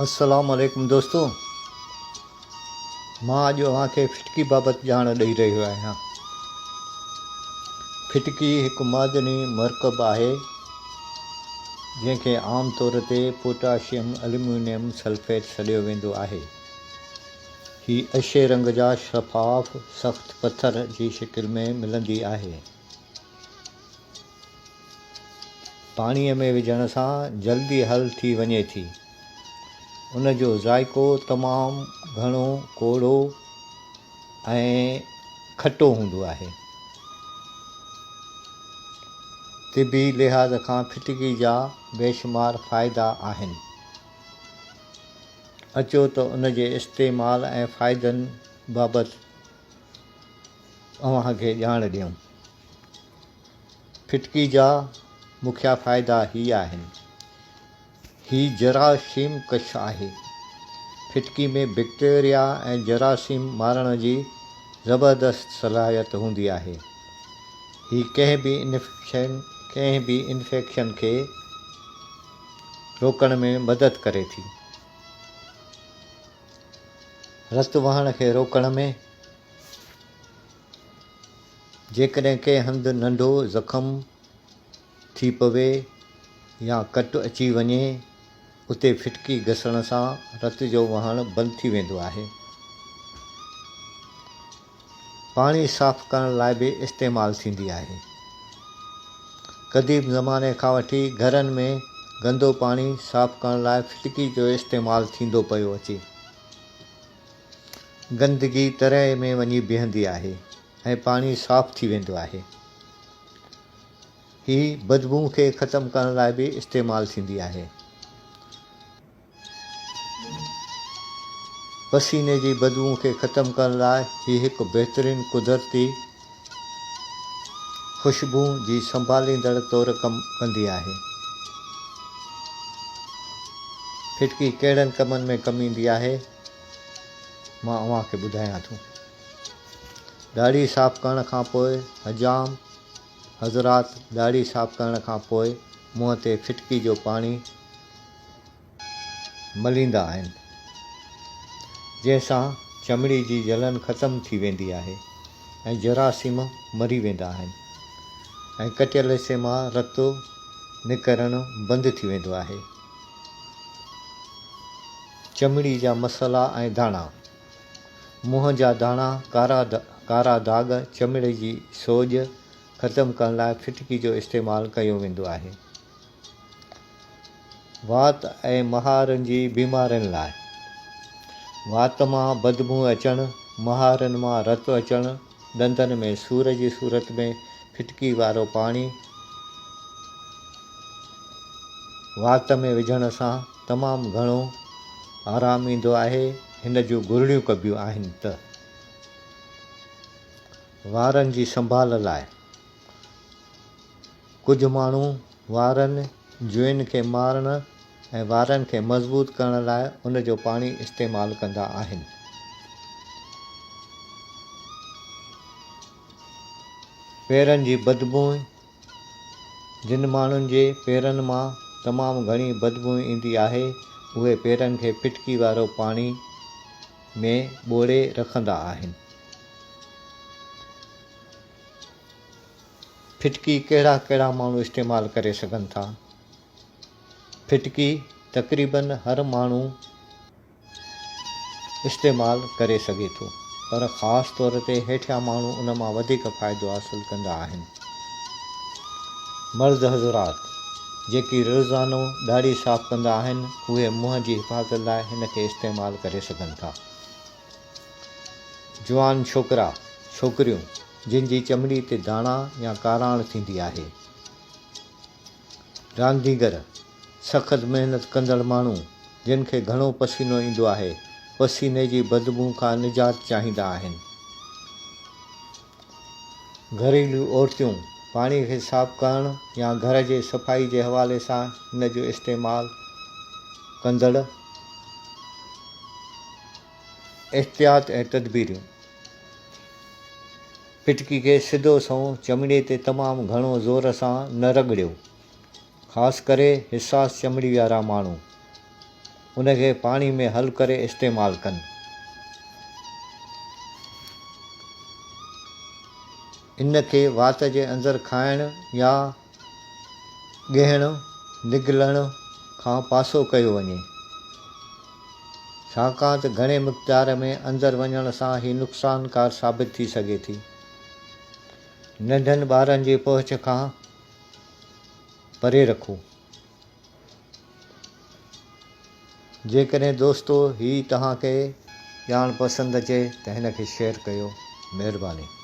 अस्सलाम वालेकुम दोस्तों। मां अॼु तव्हांखे फिटकी बाबति ॼाण ॾेई रहियो आहियां। फिटकी हिकु मादनी मरकब आहे जंहिंखे आम तौर ते पोटाशियम एल्यूमिनियम सल्फेट सॾियो वेंदो आहे। हीअ अछे रंग जा शफ़ाफ़ सख़्त पथर जी शिकिल में मिलंदी आहे। पाणीअ में विझण सां जल्दी हल थी वञे थी। उन जो ज़ाइक़ो तमामु घणो कोड़ो ऐं खटो हूंदो आहे। तिबी लिहाज़ खां फिटकी जा बेशुमार फ़ाइदा आहिनि। अचो त उन जे इस्तेमाल ऐं फ़ाइदनि बाबति तव्हांखे ॼाण ॾियूं। फिटकी जा मुख्य फ़ाइदा ही आहिनि। हीअ जरासीम कश आहे। फिटकी में बैक्टीरिया ऐं जरासीम मारण जी ज़बरदस्त सलाहियत हूंदी आहे। हीअ कंहिं बि इन्फेक्शन खे रोकण में मदद करे थी। रत वहण खे रोकण में, जेकॾहिं कंहिं हंधि नंढो ज़ख़म थी पवे या कटु अची वञे, उते फिटकी घसण सां रत जो वहणु बंदि थी वेंदो आहे। पाणी साफ़ करण लाइ बि इस्तेमालु थींदी आहे। क़दीम ज़माने खां वठी घरनि में गंदो पाणी साफ़ करण लाइ फिटकी जो इस्तेमालु थींदो पियो अचे। गंदगी तरे में वञी बीहंदी आहे ऐं पाणी साफ़ थी वेंदो आहे। हीअ बदबू खे ख़तमु करण लाइ बि इस्तेमालु थींदी आहे। पसीने जी बदबू खे ख़तमु करण लाइ हीअ हिकु बहितरीनु कुदरती ख़ुशबू जी संभालींदड़ तौरु कमु कंदी आहे। फिटकी कहिड़नि कमनि में कमु ईंदी आहे, मां तव्हांखे ॿुधायां थो। दाढ़ी साफ़ करण खां पोइ हज़रात दाढ़ी साफ़ करण खां पोइ मुंहं ते फिटकी जो पाणी मलींदा आहिनि, जंहिंसां चमड़ी जी जलन ख़तमु थी वेंदी आहे ऐं जरासीम मरी वेंदा आहिनि ऐं कटियल हिसे मां रतु निकिरणु बंदि थी वेंदो आहे। चमड़ी जा मसला ऐं दाणा। मुंहं जा दाणा, कारा दाग़, चमड़ी जी सोज ख़तमु करण लाइ फिटकी जो इस्तेमालु कयो वेंदो आहे। वात ऐं महारनि जी बीमारियुनि लाइ। वात मां बदबू अचणु, महारनि मां रतु अचणु, ॾंदनि में सूर जी सूरत में फिटकी वारो पाणी वात में विझण सां तमामु घणो आरामु ईंदो आहे। हिन जूं गुरड़ियूं कबियूं आहिनि त वारनि जी संभाल लाइ। कुझु माण्हू वारनि जुअनि खे मारणु ऐं वारनि खे मज़बूत करण लाइ उन जो पाणी इस्तेमालु कंदा आहिनि। पेरनि जी बदबू। जिन माण्हुनि जे पेरनि मां तमामु घणी बदबू ईंदी आहे, उहे पेरनि खे फिटकी वारो पाणी में ॿोड़े रखंदा आहिनि। फिटकी कहिड़ा कहिड़ा माण्हू इस्तेमालु करे सघनि था। फिटकी तक़रीबन हर माण्हू इस्तेमालु करे सघे थो, पर ख़ासि तौर ते हेठियां माण्हू उन मां वधीक फ़ाइदो हासिलु कंदा आहिनि। मर्द हज़रात जेकी रोज़ानो दाढ़ी साफ़ कंदा आहिनि, उहे मुंहं जी हिफ़ाज़त लाइ हिन खे इस्तेमालु करे सघनि था। जवान छोकिरा छोकिरियूं जिन जी चमड़ी ते दाणा या काराण थींदी आहे। रांदीगर सख़्त महिनत कंदड़ माण्हू जिन खे घणो पसीनो ईंदो आहे, पसीने जी बदबू खां निजात चाहींदा आहिनि। घरेलू औरतूं पाणी खे साफ़ करण या घर जे सफ़ाई जे हवाले सां हिन जो इस्तेमालु कंदड़ एहतियात ऐं तदबीरियूं। फिटकी खे सिधो संओं चमड़ीअ ते तमामु घणो ज़ोर सां न रगड़ियो, ख़ासि करे हिसास चमड़ी वारा माण्हू। उनखे पाणी में हल करे इस्तेमालु कनि। इन खे वात जे अंदरि खाइण या ॻहण निगलण खां पासो कयो वञे, छाकाणि त घणे मिक़दार में अंदरि वञण सां ही नुक़सानकार साबित थी सघे थी। नंढनि ॿारनि जी पहुच खां परे रखो। जेकॾहिं दोस्तो ही तव्हांखे ॼाण पसंदि अचे त हिन खे शेयर कयो। महिरबानी।